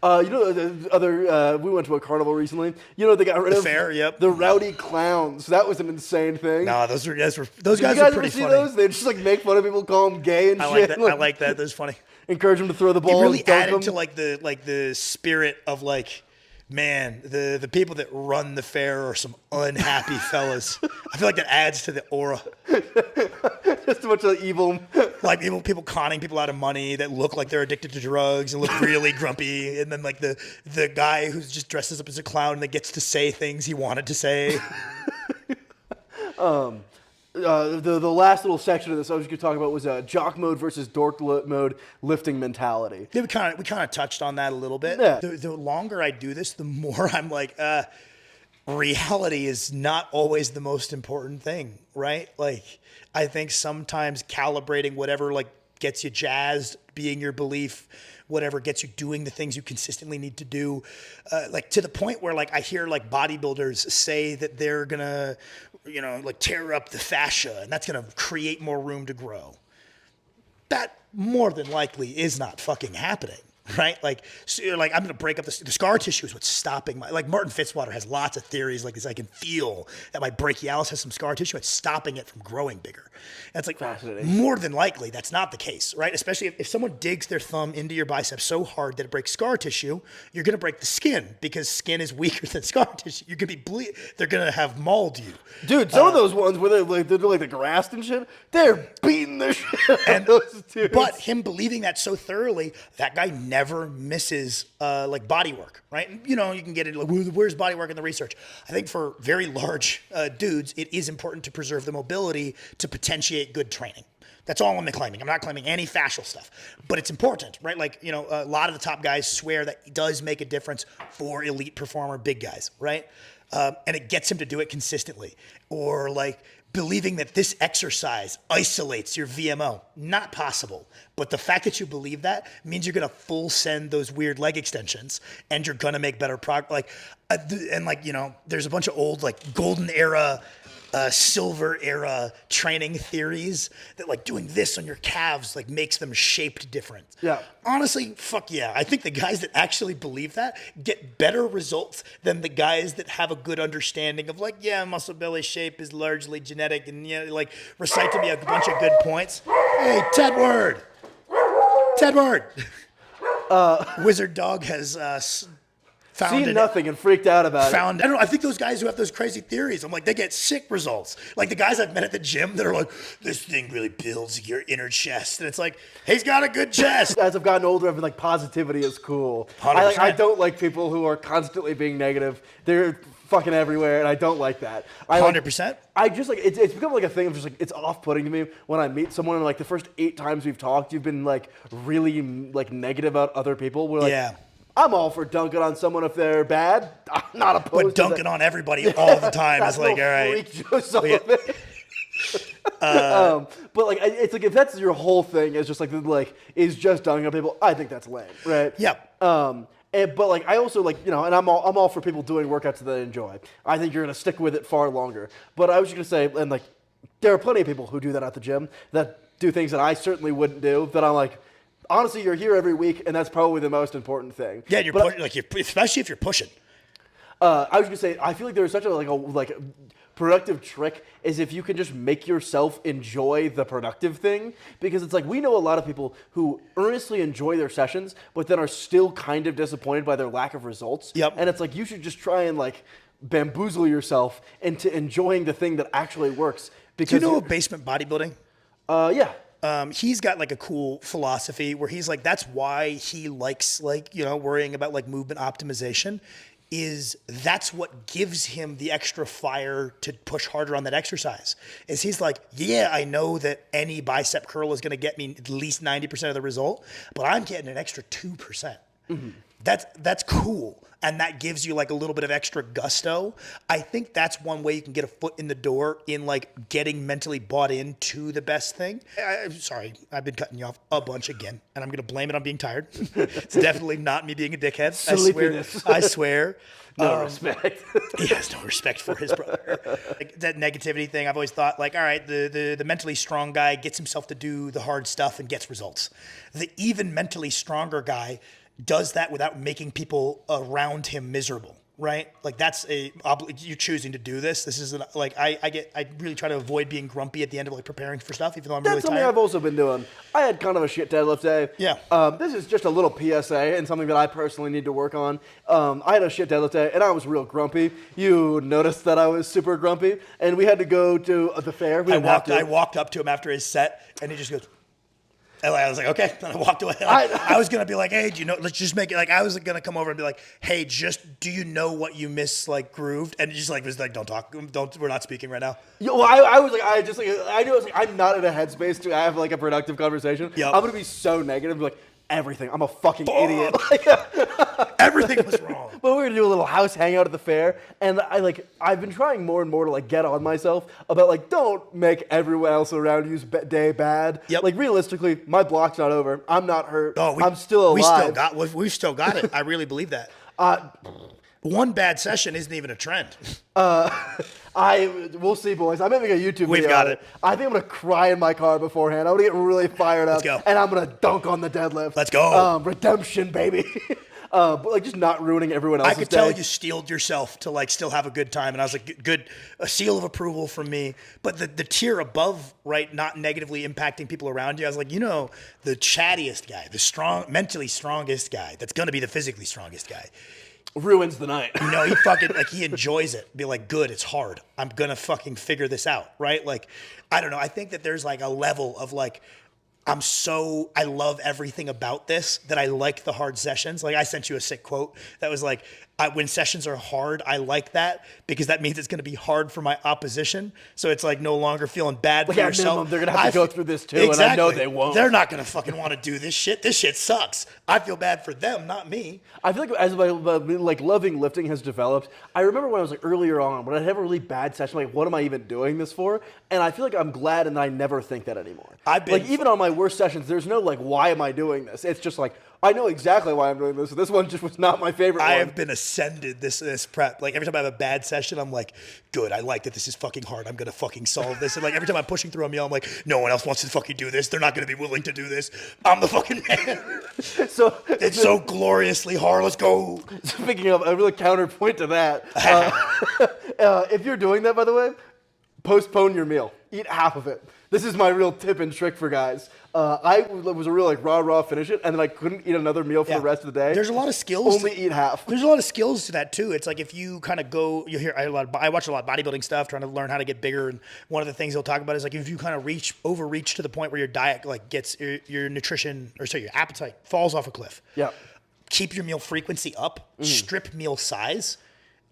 The other, we went to a carnival recently. They got rid of
fair,
the rowdy clowns. That was an insane thing.
No, those guys were pretty funny.
Ever see those? They just like make fun of people, call them gay and shit.
I like that. That's funny.
Encourage them to throw the ball.
It really
and dunk
added
them.
to like the spirit of like. Man, the people that run the fair are some unhappy fellas. I feel like that adds to the aura.
Just a bunch of evil.
Like people conning people out of money that look like they're addicted to drugs and look really grumpy. And then like the guy who just dresses up as a clown that gets to say things he wanted to say.
The last little section of this I was going to talk about was jock mode versus dork mode lifting mentality.
Yeah, we kind of touched on that a little bit.
Yeah.
The longer I do this, the more I'm like, reality is not always the most important thing, right? Like, I think sometimes calibrating whatever like gets you jazzed, being your belief, whatever gets you doing the things you consistently need to do, like to the point where like I hear like bodybuilders say that they're gonna, like tear up the fascia and that's gonna create more room to grow. That more than likely is not fucking happening. right? Like, so you're like, I'm going to break up the scar tissue is what's stopping my, like Martin Fitzwater has lots of theories like this. I can feel that my brachialis has some scar tissue. It's stopping it from growing bigger. And it's like, more than likely, that's not the case, right? Especially if someone digs their thumb into your bicep so hard that it breaks scar tissue, you're going to break the skin because skin is weaker than scar tissue. You're going to be they're going to have mauled you.
Dude, some of those ones where they do like the grass and shit, they're beating the shit out of those dudes.
But him believing that so thoroughly, that guy never misses like body work, right? And, you know, you can get into like, where's body work in the research? I think for very large dudes, it is important to preserve the mobility to potentiate good training. That's all I'm claiming. I'm not claiming any fascial stuff, but it's important, right? Like, you know, a lot of the top guys swear that it does make a difference for elite performer big guys, right? And it gets him to do it consistently. Or like believing that this exercise isolates your VMO. Not possible. But the fact that you believe that means you're going to full send those weird leg extensions and you're going to make better progress. Like, and like, you know, there's a bunch of old like golden era, silver era training theories that like doing this on your calves like makes them shaped different.
Yeah.
Honestly, fuck yeah. I think the guys that actually believe that get better results than the guys that have a good understanding of like, yeah, muscle belly shape is largely genetic and, you know, like recite to me a bunch of good points. Hey, Ted Word. Wizard Dog has
seen nothing and freaked out about it.
I don't know. I think those guys who have those crazy theories, I'm like, they get sick results. Like the guys I've met at the gym that are like, this thing really builds your inner chest. And it's like, he's got a good chest.
As I've gotten older, I've been like, positivity is cool.
100%.
I don't like people who are constantly being negative. They're fucking everywhere, and I don't like that.
100%.
I just like, it's become like a thing of just like, it's off-putting to me when I meet someone and like the first 8 times we've talked, you've been like really like negative about other people. We're like,
Yeah.
I'm all for dunking on someone if they're bad. I'm not opposed
But dunking
to
on everybody all the time is like, all right.
But like, it's like if that's your whole thing is just like is just dunking on people, I think that's lame, right?
Yep.
But like I also like, you know, and I'm all for people doing workouts that they enjoy. I think you're gonna stick with it far longer. But I was just gonna say, and like, there are plenty of people who do that at the gym that do things that I certainly wouldn't do. That I'm like, honestly, you're here every week, and that's probably the most important thing.
Yeah, you're pushing, like especially if you're pushing.
I was gonna say, I feel like there's such a productive trick is if you can just make yourself enjoy the productive thing, because it's like we know a lot of people who earnestly enjoy their sessions, but then are still kind of disappointed by their lack of results.
Yep.
And it's like you should just try and like bamboozle yourself into enjoying the thing that actually works. Because
Do you know of basement bodybuilding?
Yeah.
He's got like a cool philosophy where he's like, that's why he likes like, you know, worrying about like movement optimization is that's what gives him the extra fire to push harder on that exercise. Is he's like, yeah, I know that any bicep curl is going to get me at least 90% of the result, but I'm getting an extra 2%. Mm-hmm. That's cool. And that gives you like a little bit of extra gusto. I think that's one way you can get a foot in the door in like getting mentally bought into the best thing. I'm sorry, I've been cutting you off a bunch again, and I'm going to blame it on being tired. It's definitely not me being a dickhead. I swear.
No respect.
He has no respect for his brother. Like, that negativity thing, I've always thought like, all right, the mentally strong guy gets himself to do the hard stuff and gets results. The even mentally stronger guy does that without making people around him miserable, right? Like that's you're choosing to do this. This isn't like I really try to avoid being grumpy at the end of like preparing for stuff, even though I'm really tired.
That's something I've also been doing. I had kind of a shit deadlift day.
Yeah.
This is just a little PSA and something that I personally need to work on. I had a shit deadlift day and I was real grumpy. You noticed that I was super grumpy, and we had to go to the fair.
I walked up to him after his set, and he just goes. And I was like, okay. And I walked away. I was going to be like, hey, do you know, let's just make it like, I was going to come over and be like, hey, just, do you know what you miss, like, grooved? And he just like, was like, don't talk. We're not speaking right now.
Yeah, well, I was like, I knew I was like, I'm not in a headspace to have like a productive conversation.
Yep.
I'm going to be so negative. Like, everything. I'm a fucking idiot.
Everything was wrong.
But we're gonna do a little house hangout at the fair, and I've been trying more and more to like get on myself about like don't make everyone else around you's day bad.
Yep.
Like realistically, my block's not over. I'm not hurt.
Oh,
I'm still alive.
We've still got it. I really believe that. One bad session isn't even a trend.
We'll see, boys. I'm making a YouTube video.
We've got it.
I think I'm gonna cry in my car beforehand. I'm gonna get really fired up.
Let's go.
And I'm gonna dunk on the deadlift.
Let's go.
Redemption, baby. But like just not ruining everyone else's
I could
day.
tell you steeled yourself to like still have a good time, and I was like, good, a seal of approval from me. But the tier above, right, not negatively impacting people around you. I was like, the chattiest guy, the mentally strongest guy, that's gonna be the physically strongest guy.
Ruins the night.
He fucking, like, he enjoys it. Be like, good, it's hard. I'm gonna fucking figure this out, right? Like, I don't know. I think that there's like a level of like, I love everything about this, that I like the hard sessions. Like, I sent you a sick quote that was like, when sessions are hard, I like that because that means it's going to be hard for my opposition. So it's like no longer feeling bad for yourself.
Minimum, they're going to have to go through this too,
exactly.
And I know they won't.
They're not going to fucking want to do this shit. This shit sucks. I feel bad for them, not me.
I feel like as my like loving lifting has developed, I remember when I was like earlier on, when I'd have a really bad session, like what am I even doing this for? And I feel like I'm glad and I never think that anymore. Even on my worst sessions, there's no like, why am I doing this? It's just like, I know exactly why I'm doing this. This one just was not my favorite one.
I have been ascended this prep. Like every time I have a bad session, I'm like, good, I like that this is fucking hard. I'm going to fucking solve this. And like every time I'm pushing through a meal, I'm like, no one else wants to fucking do this. They're not going to be willing to do this. I'm the fucking man.
So
it's so gloriously hard. Let's go.
Speaking of, a really counterpoint to that, if you're doing that, by the way, postpone your meal. Eat half of it. This is my real tip and trick for guys. I was a real like raw finish it, and then I couldn't eat another meal for the rest of the day.
There's a lot of skills.
Only eat half.
There's a lot of skills to that too. It's like if you kind of go, you hear I watch a lot of bodybuilding stuff, trying to learn how to get bigger. And one of the things he'll talk about is like if you kind of overreach to the point where your diet like gets your nutrition your appetite falls off a cliff.
Yeah.
Keep your meal frequency up. Strip meal size.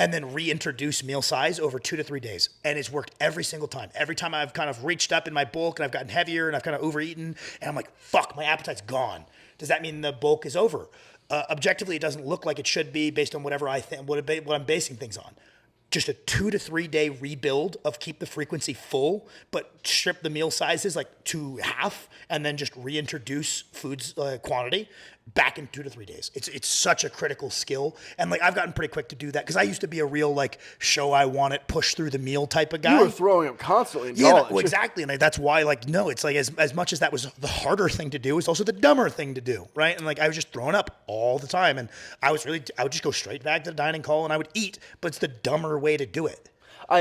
And then reintroduce meal size over 2 to 3 days. And it's worked every single time. Every time I've kind of reached up in my bulk and I've gotten heavier and I've kind of overeaten and I'm like, fuck, my appetite's gone. Does that mean the bulk is over? Objectively, it doesn't look like it should be based on whatever I think, what I'm basing things on. Just a 2 to 3 day rebuild of keep the frequency full, but strip the meal sizes like to half and then just reintroduce foods quantity back in 2 to 3 days. It's such a critical skill. And like I've gotten pretty quick to do that because I used to be a real like show I want it, push through the meal type of guy.
You were throwing up constantly in college.
Well, exactly. And that's why like, no, it's like as much as that was the harder thing to do, it's also the dumber thing to do, right? And like I was just throwing up all the time. And I would just go straight back to the dining hall and I would eat, but it's the dumber way to do it.
I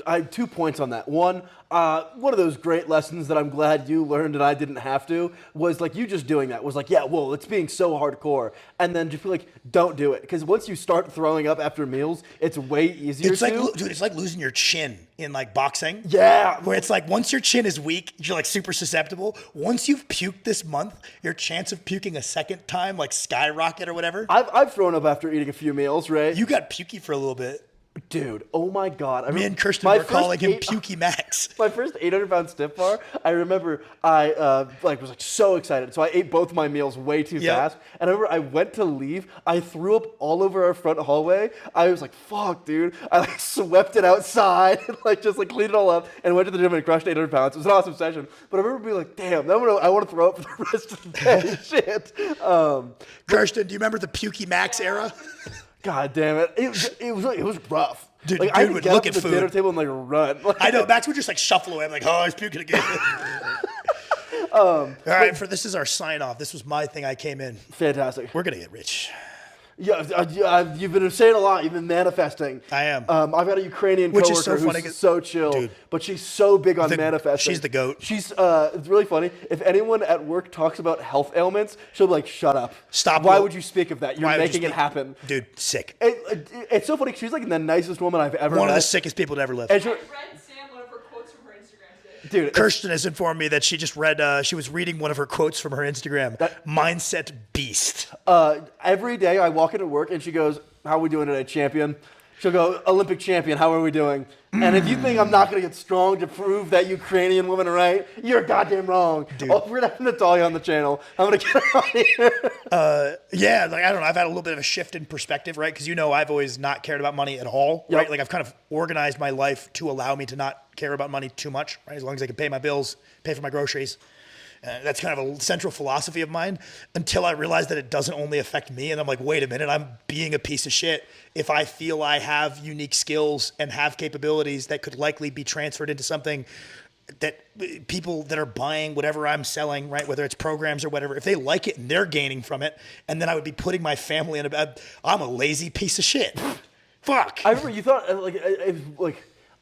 have 2 points on that. One of those great lessons that I'm glad you learned and I didn't have to was like you just doing that was like, yeah, well, it's being so hardcore. And then just be like, don't do it. Because once you start throwing up after meals, it's way easier
it's like losing your chin in like boxing.
Yeah.
Where it's like once your chin is weak, you're like super susceptible. Once you've puked this month, your chance of puking a second time like skyrocket or whatever.
I've thrown up after eating a few meals, right?
You got pukey for a little bit.
Dude, oh my God.
Me and Kirsten were calling him Pukey Max.
My first 800-pound stiff bar, I remember I was like so excited. So I ate both my meals way too fast. And I remember I went to leave. I threw up all over our front hallway. I was like, fuck, dude. I like swept it outside and like just like cleaned it all up and went to the gym and crushed 800 pounds. It was an awesome session. But I remember being like, damn, I want to throw up for the rest of the day. Shit.
Kirsten, do you remember the Pukey Max era?
God damn it. It was rough.
Dude,
like, I
would
get
look
up
at
the dinner table and like run.
I know, Max would just like shuffle away. I'm like, oh, he's puking again. All right, this is our sign off. This was my thing. I came in.
Fantastic.
We're going to get rich.
Yeah, you've been saying a lot. You've been manifesting.
I am.
I've got a Ukrainian coworker who's so chill,
dude,
but she's so big on manifesting.
She's the goat.
She's it's really funny. If anyone at work talks about health ailments, she'll be like, "Shut up!
Stop!
Why would you speak of that? You're making it happen,
dude." Sick.
It's so funny. She's like the nicest woman I've ever met.
One of the sickest people to ever live.
Dude,
Kirsten has informed me that she just read, she was reading one of her quotes from her Instagram. Mindset beast.
Every day I walk into work and she goes, "How are we doing today, champion?" She'll go, "Olympic champion, how are we doing?" And if you think I'm not going to get strong to prove that Ukrainian woman right, you're goddamn wrong.
Dude.
Oh, we're going to have Natalia on the channel. I'm going to get her on here.
Yeah, like, I don't know. I've had a little bit of a shift in perspective, right? Because, I've always not cared about money at all, right?
Yep.
Like, I've kind of organized my life to allow me to not care about money too much, right? As long as I can pay my bills, pay for my groceries. That's kind of a central philosophy of mine until I realized that it doesn't only affect me. And I'm like, wait a minute, I'm being a piece of shit if I feel I have unique skills and have capabilities that could likely be transferred into something that people that are buying whatever I'm selling, right, whether it's programs or whatever, if they like it and they're gaining from it, and then I would be putting my family in a bad, I'm a lazy piece of shit. Fuck.
I remember you thought,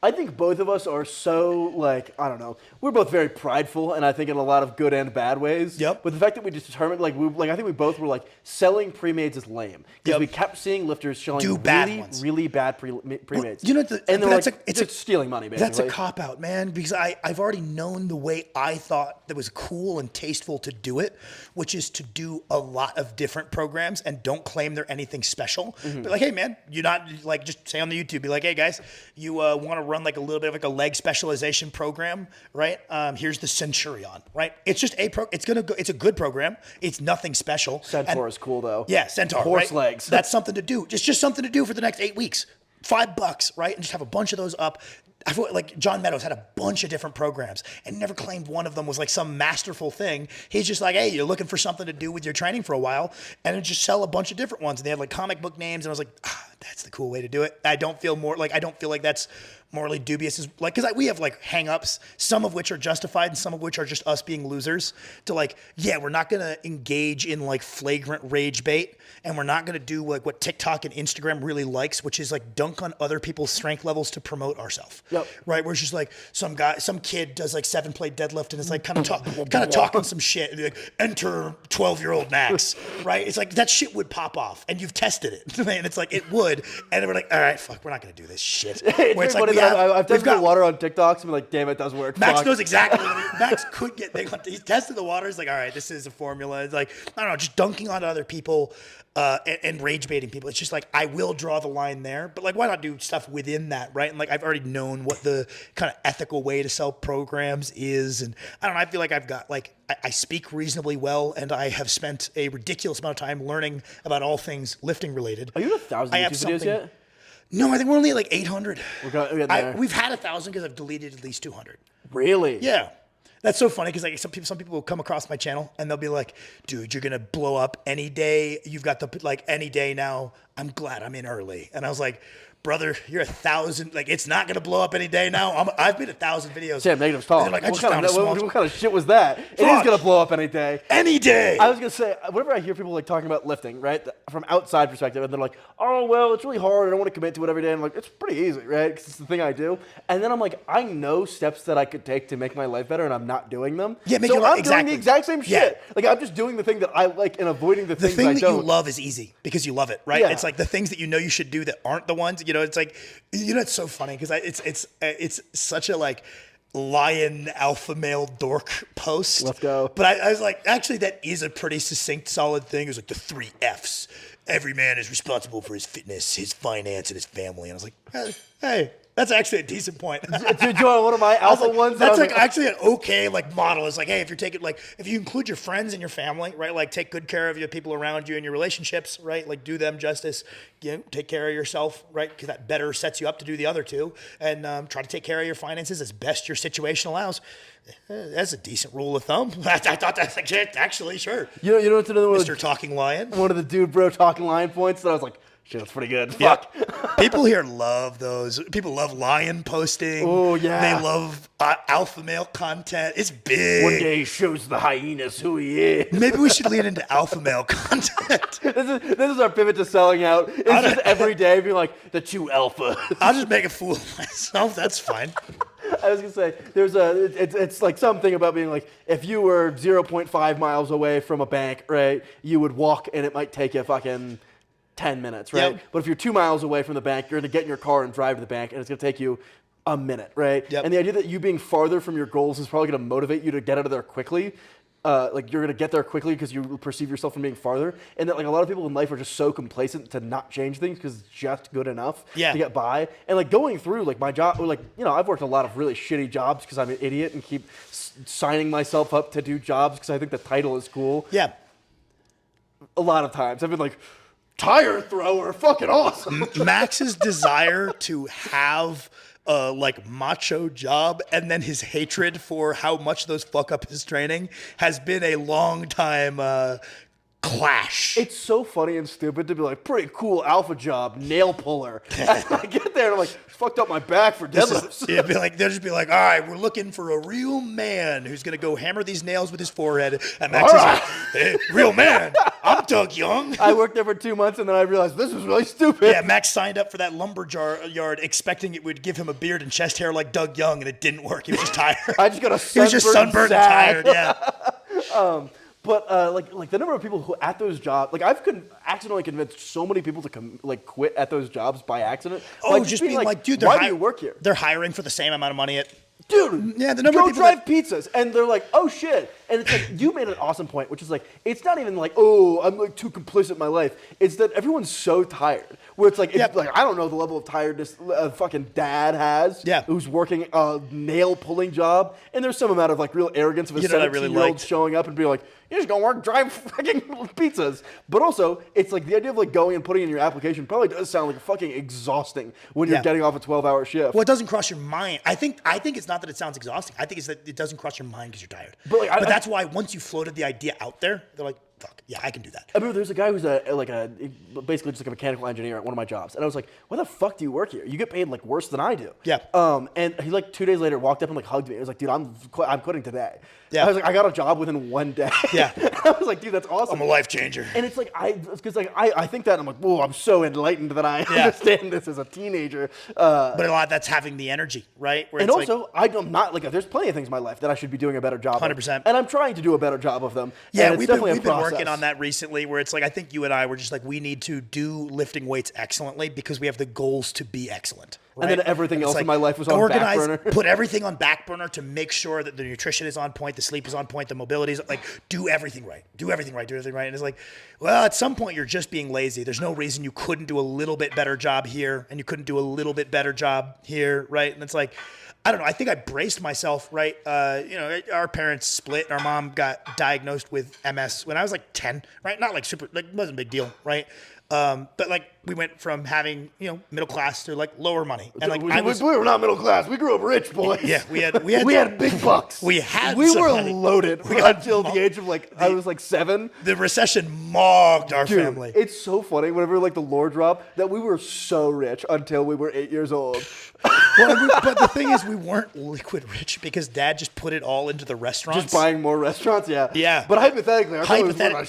I think both of us are so, I don't know. We're both very prideful, and I think in a lot of good and bad ways.
Yep.
But the fact that we just determined, I think we both were selling pre-mades is lame. Because we kept seeing lifters showing really bad pre-mades.
Well, you know,
and they're it's stealing money, basically.
That's a cop-out, man, because I've already known the way I thought that was cool and tasteful to do it, which is to do a lot of different programs and don't claim they're anything special. Mm-hmm. But hey, man, you're not, just say on the YouTube, be like, hey, guys, you want to run a little bit of a leg specialization program, right? Here's the Centurion, right? It's just it's a good program. It's nothing special.
Centaur is cool though.
Yeah, Centaur.
Horse
right?
legs.
That's something to do. It's just something to do for the next 8 weeks. $5, right? And just have a bunch of those up. I feel like John Meadows had a bunch of different programs and never claimed one of them was some masterful thing. He's just like, hey, you're looking for something to do with your training for a while, and then just sell a bunch of different ones. And they had comic book names, and I was like, that's the cool way to do it. I don't feel like that's morally dubious, because we have hang-ups, some of which are justified and some of which are just us being losers, to we're not going to engage in flagrant rage bait, and we're not going to do what TikTok and Instagram really likes, which is dunk on other people's strength levels to promote ourselves.
Yep.
Right, where it's just some kid does 7-plate deadlift and it's kind of talking some shit, and enter 12-year-old Max, right? It's that shit would pop off, and you've tested it, and it's it would, and we're all right, fuck, we're not going to do this shit. Where it's
I've tested the water on TikToks and be like, damn, it does work.
Max
Fuck.
knows exactly. Max could get. He's tested the water. He's all right, this is a formula. It's I don't know, just dunking on other people and rage baiting people. It's just I will draw the line there, but why not do stuff within that, right? And I've already known what the kind of ethical way to sell programs is, and I don't know. I feel like I've got I speak reasonably well, and I have spent a ridiculous amount of time learning about all things lifting related.
Are you at 1,000 YouTube videos yet?
No, I think we're only at 800.
We've
had 1,000 because I've deleted at least 200.
Really?
Yeah. That's so funny because some people will come across my channel and they'll be like, dude, you're going to blow up any day. You've got any day now. I'm glad I'm in early. And I was like, brother, you're 1,000. It's not going to blow up any day now. I've made 1,000 videos.
Sam, negatives talk.
What
kind of shit was that? It is going to blow up any day.
Any day.
I was going to say, whenever I hear people talking about lifting, right, from outside perspective, and they're like, oh, well, it's really hard. I don't want to commit to it every day. I'm like, it's pretty easy, right? Because it's the thing I do. And then I'm like, I know steps that I could take to make my life better, and I'm not doing them.
Yeah,
so I'm doing the exact same shit. I'm just doing the thing that I like and avoiding the things I don't.
The thing that you love is easy because you love it, right? Yeah. It's the things that you should do that aren't the ones, it's it's so funny because it's such a lion alpha male dork post.
Let's go.
But I was like, actually, that is a pretty succinct, solid thing. It was the 3 Fs. Every man is responsible for his fitness, his finance, and his family. And I was like, hey, that's actually a decent point.
Do you want one of my alpha ones?
That's actually an okay model. It's hey, if you're taking if you include your friends and your family, right? Take good care of your people around you and your relationships, right? Do them justice. Take care of yourself, right? Because that better sets you up to do the other two. And try to take care of your finances as best your situation allows. That's a decent rule of thumb. I thought that's actually sure.
You know what's another one?
Mr. Talking Lion.
One of the dude bro talking lion points that I was like, shit, that's pretty good.
Yeah.
Fuck.
People here love those. People love lion posting.
Oh, yeah.
They love alpha male content. It's big.
One day he shows the hyenas who he is.
Maybe we should lean into alpha male content.
This is our pivot to selling out. It's just every day being like, the 2 alpha.
I'll just make a fool of myself. That's fine.
I was gonna say it's something about being if you were 0.5 miles away from a bank, right? You would walk and it might take you fucking 10 minutes, right?
Yep.
But if you're 2 miles away from the bank, you're gonna get in your car and drive to the bank, and it's gonna take you a minute, right?
Yep.
And the idea that you being farther from your goals is probably gonna motivate you to get out of there quickly. You're gonna get there quickly because you perceive yourself from being farther, and that a lot of people in life are just so complacent to not change things because it's just good enough to get by. And going through my job, I've worked a lot of really shitty jobs because I'm an idiot and keep signing myself up to do jobs because I think the title is cool.
Yeah.
A lot of times I've been tire thrower, fucking awesome.
Max's desire to have a like macho job and then his hatred for how much those fuck up his training has been a long time clash.
It's so funny and stupid to be like, pretty cool alpha job, nail puller. And I get there and I'm like, fucked up my back for deadlifts.
They'll just be like, all right, we're looking for a real man who's gonna go hammer these nails with his forehead. And Max is like, hey, real man, I'm Doug Young.
I worked there for 2 months and then I realized this was really stupid.
Yeah, Max signed up for that lumber yard expecting it would give him a beard and chest hair like Doug Young, and it didn't work. He was just tired.
I just got a
He was just sunburned and tired, yeah.
But like the number of people who at those jobs, like I've accidentally convinced so many people to quit at those jobs by accident.
Oh,
like,
just being like, dude,
why do you work here?
They're hiring for the same amount of money at.
Dude,
yeah, the number of people
drive pizzas, and they're like, oh shit, and it's like you made an awesome point, which is like it's not even like, oh, I'm like too complicit in my life. It's that everyone's so tired, where it's like, like I don't know the level of tiredness a fucking dad has, who's working a nail pulling job, and there's some amount of like real arrogance of a 17-year-old showing up and being like, you're just gonna work, drive fucking pizzas. But also, it's like the idea of like going and putting in your application probably does sound like fucking exhausting when you're getting off a 12-hour shift.
Well, it doesn't cross your mind. I think it's not that it sounds exhausting. I think it's that it doesn't cross your mind because you're tired. But that's why once you floated the idea out there, they're like, fuck, yeah, I can do that.
I remember there's a guy who's basically just like a mechanical engineer at one of my jobs. And I was like, why the fuck do you work here? You get paid like worse than I do.
Yeah.
And he like 2 days later walked up and like hugged me. I was like, dude, I'm quitting today.
Yeah.
I was like, I got a job within 1 day.
Yeah.
I was like, dude, that's awesome.
I'm a life changer.
And it's like, I think that, and I'm like, whoa, I'm so enlightened that I understand this as a teenager.
But a lot of that's having the energy, right?
Where and also, I'm not, like, there's plenty of things in my life that I should be doing a better job
100%.
of. And I'm trying to do a better job of them.
Yeah,
and
we've been working on that recently, where it's like, I think you and I were just like, we need to do lifting weights excellently because we have the goals to be excellent. Right?
And then everything else in my life was on back burner.
Put everything on back burner to make sure that the nutrition is on point, the sleep is on point, the mobility is like, do everything right. And it's like, well, at some point you're just being lazy. There's no reason you couldn't do a little bit better job here and you couldn't do a little bit better job here, right? And it's like, I don't know. I think I braced myself, right? Our parents split. Our mom got diagnosed with MS when I was like 10, right? Not like super, like wasn't a big deal, right? But like we went from having middle class to like lower money, and like
we were not middle class. We grew up rich, boys.
Yeah, we had
big bucks.
We
were
money.
Loaded until the age of I was like 7.
The recession mogged our family.
It's so funny whenever like the lore drop that we were so rich until we were 8 years old.
But the thing is, we weren't liquid rich because Dad just put it all into the restaurants.
Just buying more restaurants, yeah.
Yeah.
But hypothetically,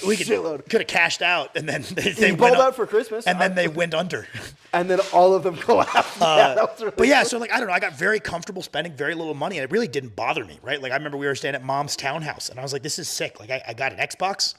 we could have cashed out, and then they
balled out for Christmas,
and then they went under,
and then all of them collapsed.
So like I don't know, I got very comfortable spending very little money, and it really didn't bother me, right? Like I remember we were staying at Mom's townhouse, and I was like, this is sick. Like I got an Xbox,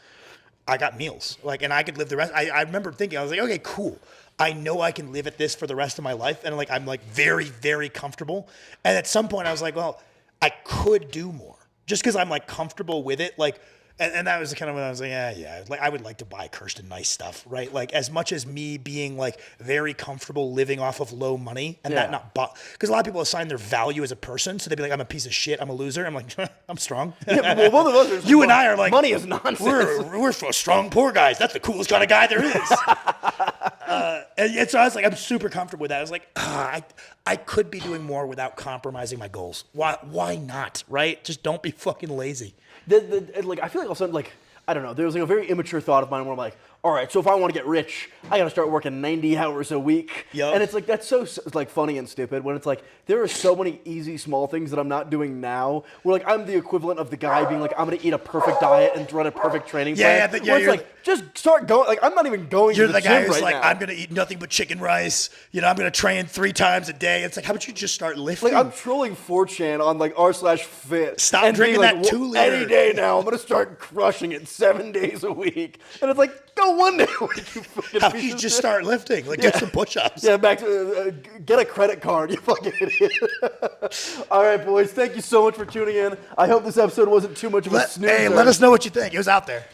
I got meals, like, and I could live the rest. I remember thinking, I was like, okay, cool. I know I can live at this for the rest of my life. And like, I'm like very, very comfortable. And at some point I was like, well, I could do more just because I'm like comfortable with it. Like, and that was kind of when I was like, yeah. Like I would like to buy Kirsten nice stuff, right? Like as much as me being like very comfortable living off of low money and that not because a lot of people assign their value as a person. So they'd be like, I'm a piece of shit. I'm a loser. I'm like, I'm strong.
Yeah, well, both of us are
you and I are like,
money is nonsense.
We're strong poor guys. That's the coolest kind of guy there is. And so I was like, I'm super comfortable with that. I was like, I could be doing more without compromising my goals. Why not, right? Just don't be fucking lazy.
I feel like all of a sudden, like, I don't know, there was like a very immature thought of mine where I'm like, all right, so if I want to get rich, I got to start working 90 hours a week.
Yep.
And it's like, that's so like funny and stupid when it's like, there are so many easy small things that I'm not doing now where like I'm the equivalent of the guy being like, I'm going to eat a perfect diet and run a perfect training plan.
Yeah,
it's like, just start going. Like, I'm not even going to the
You're the guy
gym
who's
right
like,
now.
I'm going to eat nothing but chicken rice. I'm going to train 3 times a day. It's like, how about you just start lifting?
Like, I'm trolling 4chan on like r/fit.
Stop
and
drinking
being like,
that 2 liter.
Any day now, I'm going to start crushing it 7 days a week. And it's like, go 1 day a week. You fucking
how about you just start lifting? Like, do some push-ups.
Yeah, back to get a credit card, you fucking idiot. All right, boys, thank you so much for tuning in. I hope this episode wasn't too much of a snoozer.
Hey, let us know what you think. It was out there.